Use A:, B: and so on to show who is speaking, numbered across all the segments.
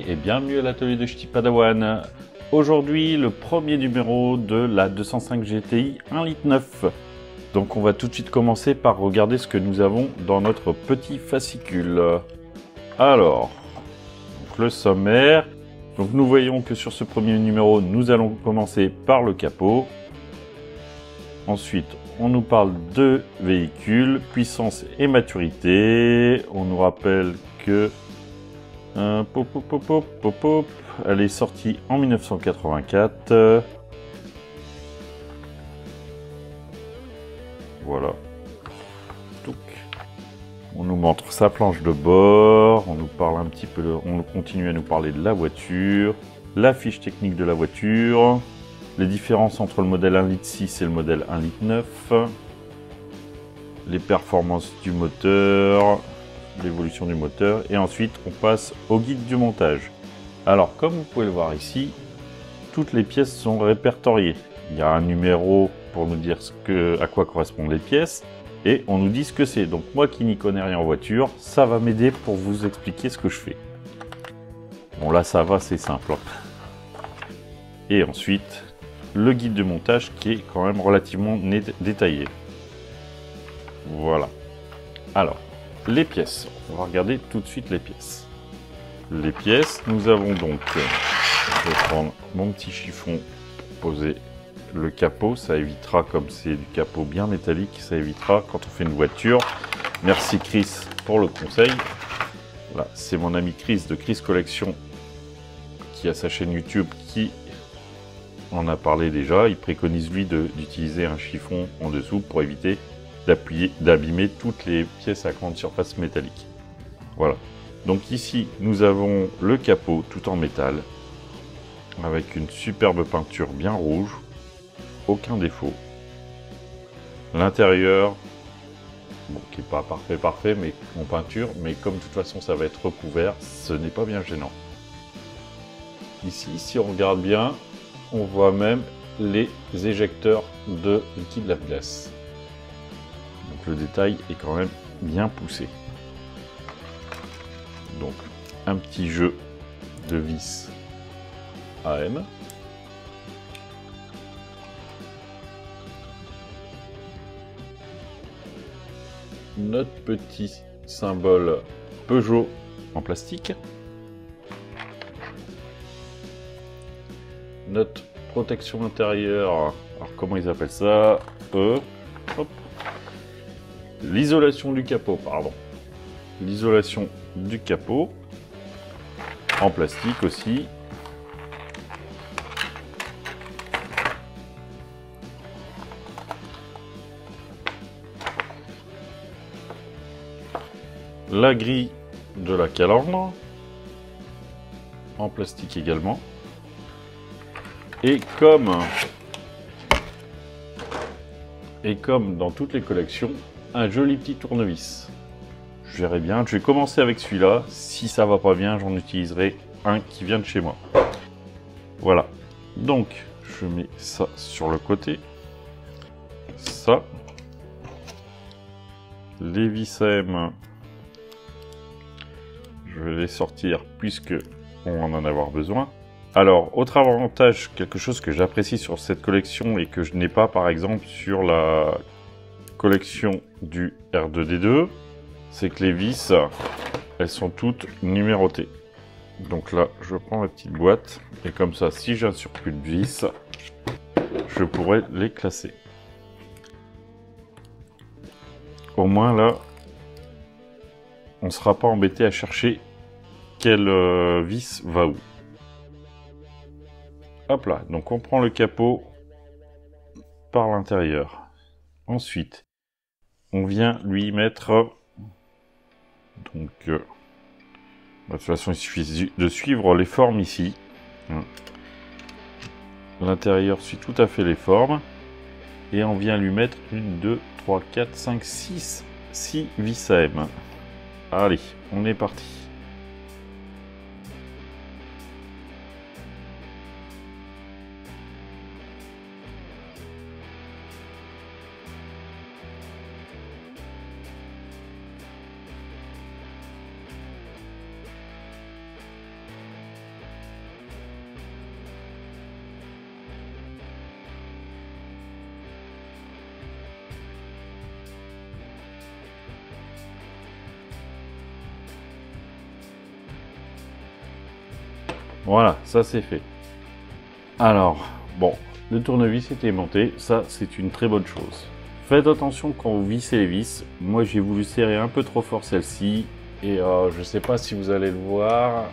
A: et bienvenue à l'atelier de Ch'ti Padawan. Aujourd'hui, le premier numéro de la 205 GTI 1,9 L. Donc on va tout de suite commencer par regarder ce que nous avons dans notre petit fascicule. Alors, donc le sommaire. Donc nous voyons que sur ce premier numéro, nous allons commencer par le capot. Ensuite, on nous parle de véhicule, puissance et maturité. On nous rappelle que elle est sortie en 1984. Voilà. On nous montre sa planche de bord. On nous parle un petit peu. On continue à nous parler de la voiture, la fiche technique de la voiture, les différences entre le modèle 1,6 L et le modèle 1,9 L, les performances du moteur, l'évolution du moteur, et ensuite on passe au guide du montage. Alors comme vous pouvez le voir ici, toutes les pièces sont répertoriées. Il y a un numéro pour nous dire à quoi correspondent les pièces, et on nous dit ce que c'est. Donc moi qui n'y connais rien en voiture, ça va m'aider pour vous expliquer ce que je fais. Bon là ça va, c'est simple. Et ensuite, le guide de montage qui est quand même relativement détaillé. Voilà. Alors, les pièces. On va regarder tout de suite les pièces. Les pièces, nous avons donc... Je vais prendre mon petit chiffon, poser le capot. Ça évitera, comme c'est du capot bien métallique, ça évitera quand on fait une voiture. Merci Chris pour le conseil. Là, c'est mon ami Chris de Chris Collection qui a sa chaîne YouTube qui en a parlé déjà. Il préconise lui d'utiliser un chiffon en dessous pour éviter d'abîmer toutes les pièces à grande surface métallique. Voilà. Donc ici, nous avons le capot tout en métal avec une superbe peinture bien rouge, aucun défaut. L'intérieur, bon, qui n'est pas parfait, mais en peinture, mais comme de toute façon ça va être recouvert, ce n'est pas bien gênant. Ici, si on regarde bien, on voit même les éjecteurs de liquide lave-glace. Donc le détail est quand même bien poussé. Donc un petit jeu de vis AM. Notre petit symbole Peugeot en plastique. Notre protection intérieure, alors comment ils appellent ça? L'isolation du capot, pardon. L'isolation du capot en plastique aussi. La grille de la calandre en plastique également. Et comme dans toutes les collections, un joli petit tournevis. Je verrai bien. Je vais commencer avec celui-là. Si ça va pas bien, j'en utiliserai un qui vient de chez moi. Voilà. Donc, je mets ça sur le côté. Ça. Les vis AM, je vais les sortir puisque on va en avoir besoin. Alors, autre avantage, quelque chose que j'apprécie sur cette collection et que je n'ai pas par exemple sur la collection du R2D2, c'est que les vis, elles sont toutes numérotées. Donc là, je prends ma petite boîte et comme ça, si j'ai un surplus de vis, je pourrais les classer. Au moins là, on ne sera pas embêté à chercher quelle vis va où. Hop là, donc on prend le capot par l'intérieur. Ensuite, on vient lui mettre... Donc, de toute façon, il suffit de suivre les formes ici. L'intérieur suit tout à fait les formes. Et on vient lui mettre 1, 2, 3, 4, 5, 6 vis AM. Allez, on est parti. Voilà, ça c'est fait. Alors, bon, le tournevis est aimanté, ça c'est une très bonne chose. Faites attention quand vous vissez les vis. Moi j'ai voulu serrer un peu trop fort celle-ci. Et je sais pas si vous allez le voir.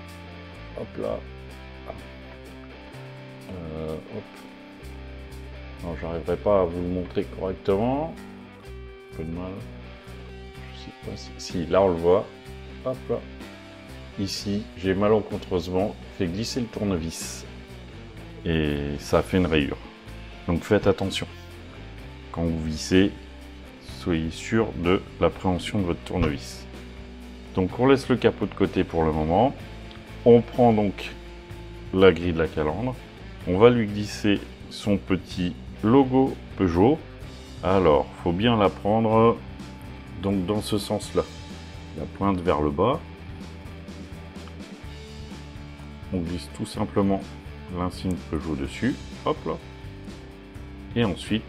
A: Hop là. Hop. Non, j'arriverai pas à vous le montrer correctement. Un peu de mal. Je sais pas si là on le voit. Hop là. Ici, j'ai malencontreusement fait glisser le tournevis. Et ça a fait une rayure. Donc faites attention. Quand vous vissez, soyez sûr de l'appréhension de votre tournevis. Donc on laisse le capot de côté pour le moment. On prend donc la grille de la calandre. On va lui glisser son petit logo Peugeot. Alors, faut bien la prendre donc dans ce sens-là. La pointe vers le bas. On glisse tout simplement l'insigne Peugeot dessus. Hop là. Et ensuite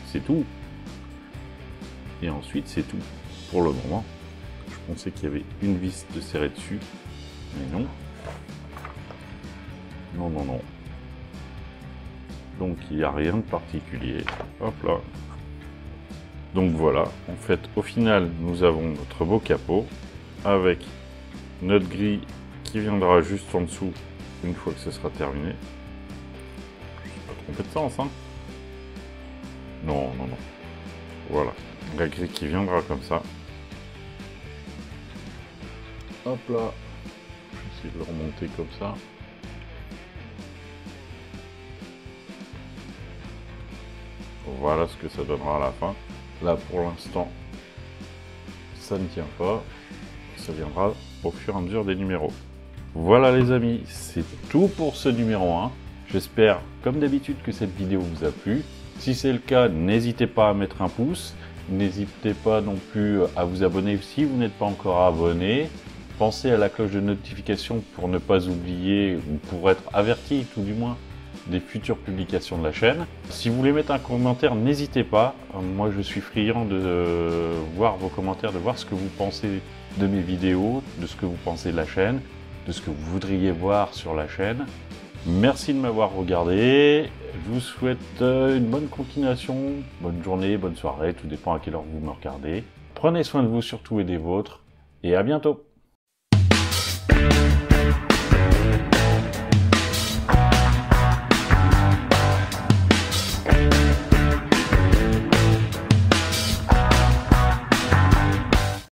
A: c'est tout. Et ensuite c'est tout pour le moment. Je pensais qu'il y avait une vis de serrer dessus, mais non. Non, non, non. Donc il n'y a rien de particulier. Hop là. Donc voilà, en fait, au final, nous avons notre beau capot avec notre grille qui viendra juste en dessous une fois que ce sera terminé. Je ne suis pas trompé de sens, hein. Non, non, non. Voilà, la grille qui viendra comme ça. Hop là. Je vais essayer de le remonter comme ça. Voilà ce que ça donnera à la fin. Là, pour l'instant, ça ne tient pas. Ça viendra au fur et à mesure des numéros. Voilà les amis, c'est tout pour ce numéro 1. J'espère, comme d'habitude, que cette vidéo vous a plu. Si c'est le cas, n'hésitez pas à mettre un pouce. N'hésitez pas non plus à vous abonner si vous n'êtes pas encore abonné. Pensez à la cloche de notification pour ne pas oublier, ou pour être averti tout du moins, des futures publications de la chaîne. Si vous voulez mettre un commentaire, n'hésitez pas. Moi, je suis friand de voir vos commentaires, de voir ce que vous pensez de mes vidéos, de ce que vous pensez de la chaîne, de ce que vous voudriez voir sur la chaîne. Merci de m'avoir regardé. Je vous souhaite une bonne continuation, bonne journée, bonne soirée, tout dépend à quelle heure vous me regardez. Prenez soin de vous surtout et des vôtres, et à bientôt.